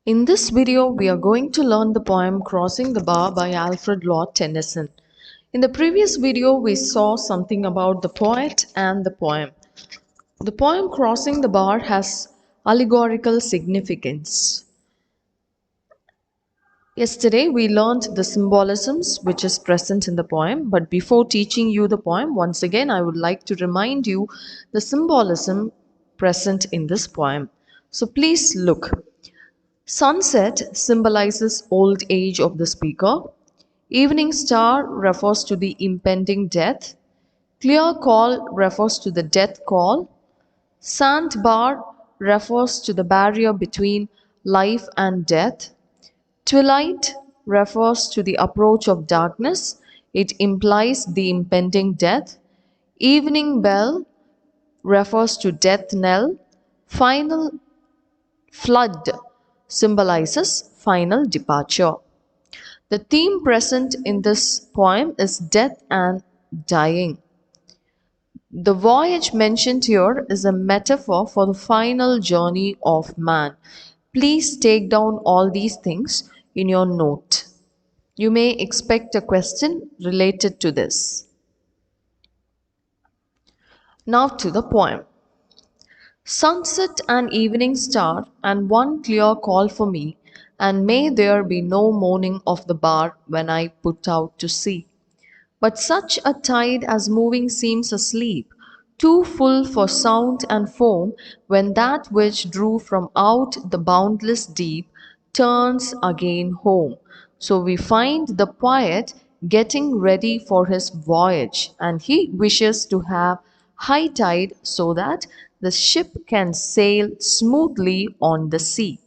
In this video, we are going to learn the poem Crossing the Bar by Alfred Lord Tennyson. In the previous video, we saw something about the poet and the poem. The poem Crossing the Bar has allegorical significance. Yesterday, we learned the symbolisms which is present in the poem, but before teaching you the poem, once again, I would like to remind you the symbolism present in this poem. So please look. Sunset symbolizes old age of the speaker. Evening star refers to the impending death. Clear call refers to the death call. Sandbar refers to the barrier between life and death. Twilight refers to the approach of darkness. It implies the impending death. Evening bell refers to death knell. Final flood symbolizes final departure. The theme present in this poem is death and dying. The voyage mentioned here is a metaphor for the final journey of man. Please take down all these things in your note. You may expect a question related to this. Now to the poem. Sunset and evening star, and one clear call for me, and may there be no moaning of the bar when I put out to sea. But such a tide as moving seems asleep, too full for sound and foam, when that which drew from out the boundless deep turns again home. So we find the poet getting ready for his voyage, and he wishes to have high tide so that the ship can sail smoothly on the sea.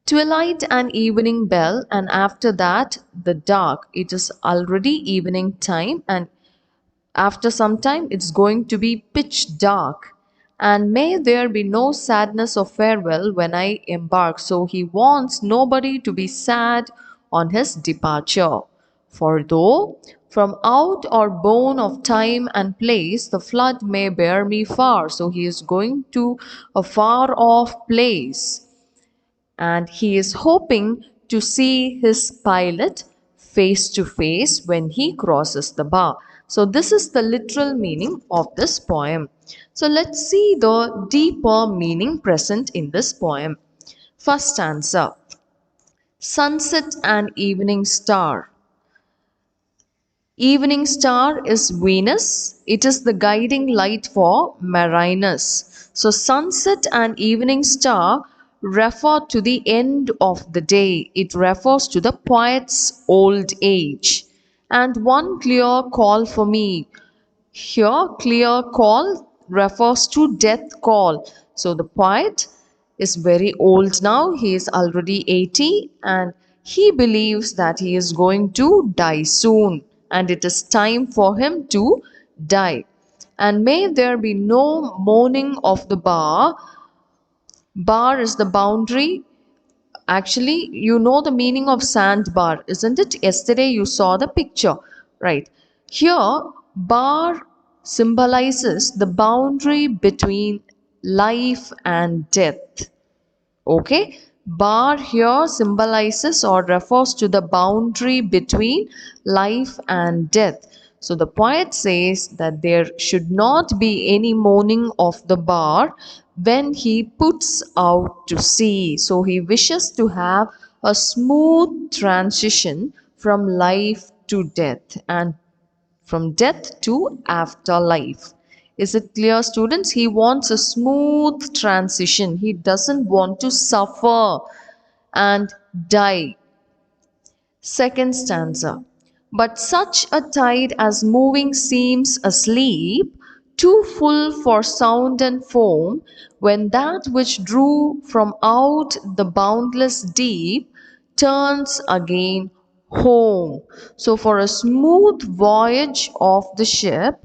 Twilight and evening bell, and after that the dark. It is already evening time, and after some time it's going to be pitch dark. And may there be no sadness of farewell when I embark. So he wants nobody to be sad on his departure. For though from out or bone of time and place the flood may bear me far, so he is going to a far off place, and he is hoping to see his pilot face to face when he crosses the bar. So this is the literal meaning of this poem. So let's see the deeper meaning present in this poem. First stanza. Sunset and evening star. Evening star is Venus. It is the guiding light for Marinus. So sunset and evening star refer to the end of the day. It refers to the poet's old age. And one clear call for me. Here, clear call refers to death call. So the poet is very old now. He is already 80, and he believes that he is going to die soon, and it is time for him to die. And may there be no moaning of the bar. Bar is the boundary. Actually, you know the meaning of sandbar, isn't it? Yesterday you saw the picture, right? Here, bar symbolizes the boundary between life and death. Okay? Bar here symbolizes or refers to the boundary between life and death. So the poet says that there should not be any moaning of the bar when he puts out to sea. So he wishes to have a smooth transition from life to death and from death to afterlife. Is it clear, students? He wants a smooth transition. He doesn't want to suffer and die. Second stanza. But such a tide as moving seems asleep, too full for sound and foam, when that which drew from out the boundless deep turns again home. So for a smooth voyage of the ship,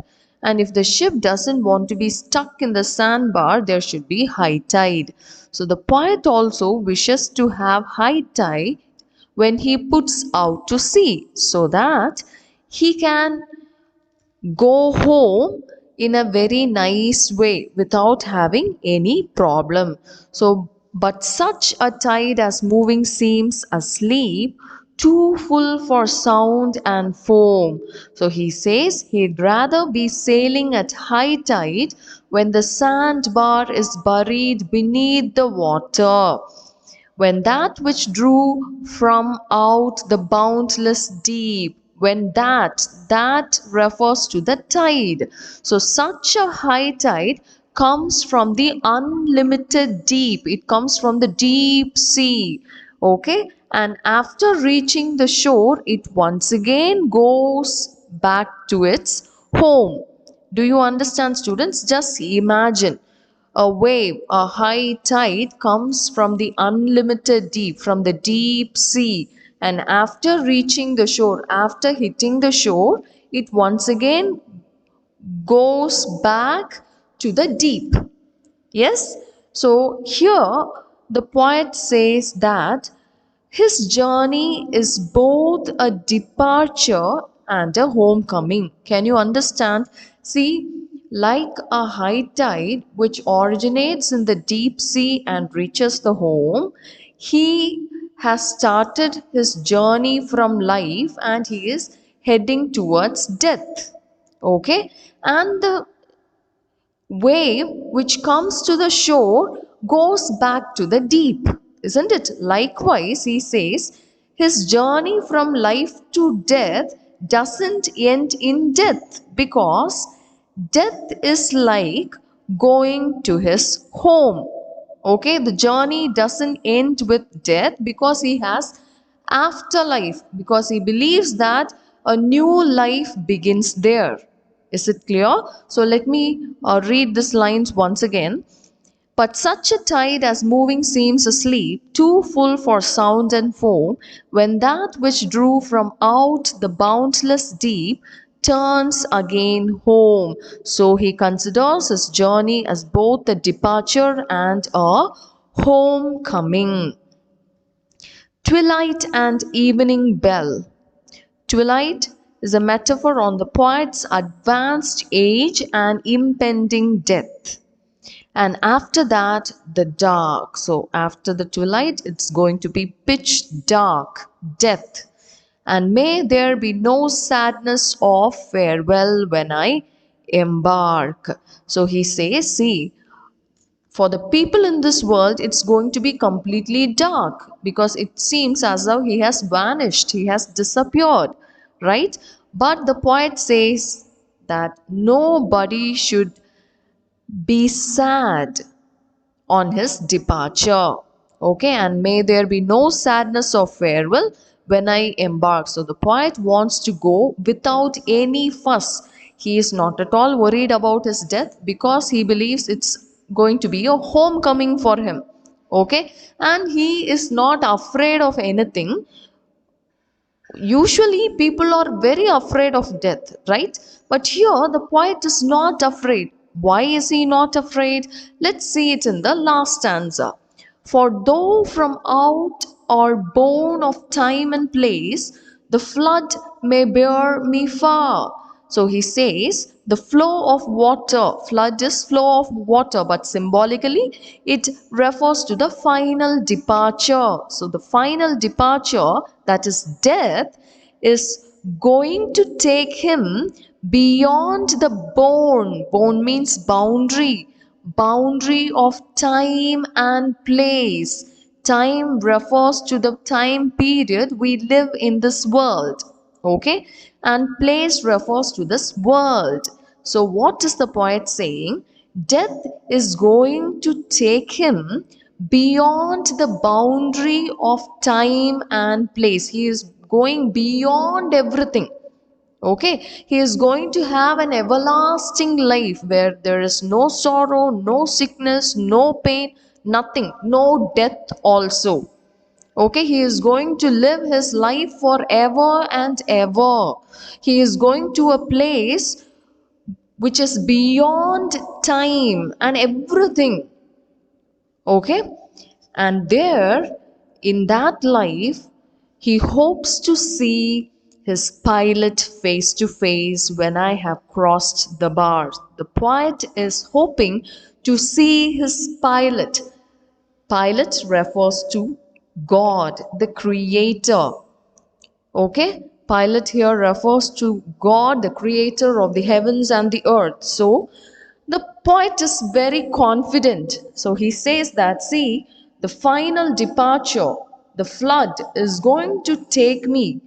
and if the ship doesn't want to be stuck in the sandbar, there should be high tide. So the poet also wishes to have high tide when he puts out to sea, so that he can go home in a very nice way without having any problem. So But such a tide as moving seems asleep, too full for sound and foam. So he says he'd rather be sailing at high tide when the sandbar is buried beneath the water, when that which drew from out the boundless deep, when that refers to the tide. So such a high tide comes from the unlimited deep, it comes from the deep sea. Okay, and after reaching the shore it once again goes back to its home. Do you understand, students? Just imagine a wave, a high tide comes from the unlimited deep, from the deep sea. And after reaching the shore, after hitting the shore, it once again goes back to the deep. Yes? So here the poet says that his journey is both a departure and a homecoming. Can you understand? See, like a high tide which originates in the deep sea and reaches the home, he has started his journey from life and he is heading towards death. Okay? And the wave which comes to the shore goes back to the deep, isn't it? Likewise, he says his journey from life to death doesn't end in death, because death is like going to his home. Okay, the journey doesn't end with death because he has afterlife, because he believes that a new life begins there. Is it clear? So let me read these lines once again. But such a tide as moving seems asleep, too full for sound and foam, when that which drew from out the boundless deep turns again home. So he considers his journey as both a departure and a homecoming. Twilight and evening bell. Twilight is a metaphor on the poet's advanced age and impending death. And after that, the dark. So after the twilight, it's going to be pitch dark, death. And may there be no sadness of farewell when I embark. So he says, see, for the people in this world, it's going to be completely dark because it seems as though he has vanished, he has disappeared, right? But the poet says that nobody should be sad on his departure. Okay, and may there be no sadness of farewell when I embark. So the poet wants to go without any fuss. He is not at all worried about his death because he believes it's going to be a homecoming for him. Okay, and he is not afraid of anything. Usually people are very afraid of death, right? But here the poet is not afraid. Why is he not afraid? Let's see it in the last stanza. For though from out or born of time and place the flood may bear me far. So he says the flow of water, flood is flow of water, but symbolically it refers to the final departure. So the final departure, that is death, is going to take him beyond the bourne. Bourne means boundary, boundary of time and place. Time refers to the time period we live in this world. Okay, and place refers to this world. So what is the poet saying? Death is going to take him beyond the boundary of time and place. He is going beyond everything. Okay, he is going to have an everlasting life where there is no sorrow, no sickness, no pain, nothing, no death also. Okay, he is going to live his life forever and ever. He is going to a place which is beyond time and everything. Okay, and there in that life, he hopes to see his pilot face to face when I have crossed the bar. The poet is hoping to see his pilot Pilot refers to God, the creator. Okay, Pilot here refers to God, the creator of the heavens and the earth. So the poet is very confident. So he says that, see, the final departure, the flood, is going to take me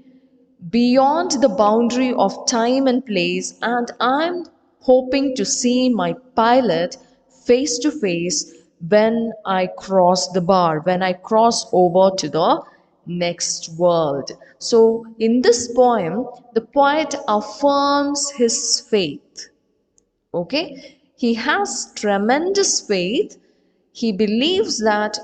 beyond the boundary of time and place, and I'm hoping to see my pilot face to face when I cross the bar, when I cross over to the next world. So, in this poem, the poet affirms his faith. Okay, he has tremendous faith. He believes that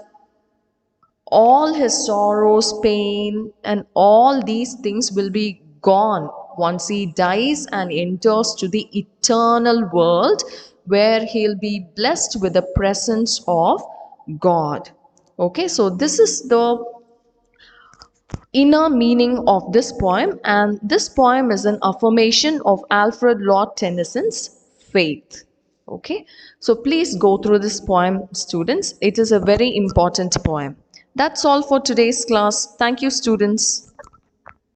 all his sorrows, pain, and all these things will be gone once he dies and enters to the eternal world where he'll be blessed with the presence of God. Okay, so this is the inner meaning of this poem, and this poem is an affirmation of Alfred Lord Tennyson's faith. Okay, so please go through this poem, students. It is a very important poem. That's all for today's class. Thank you, students.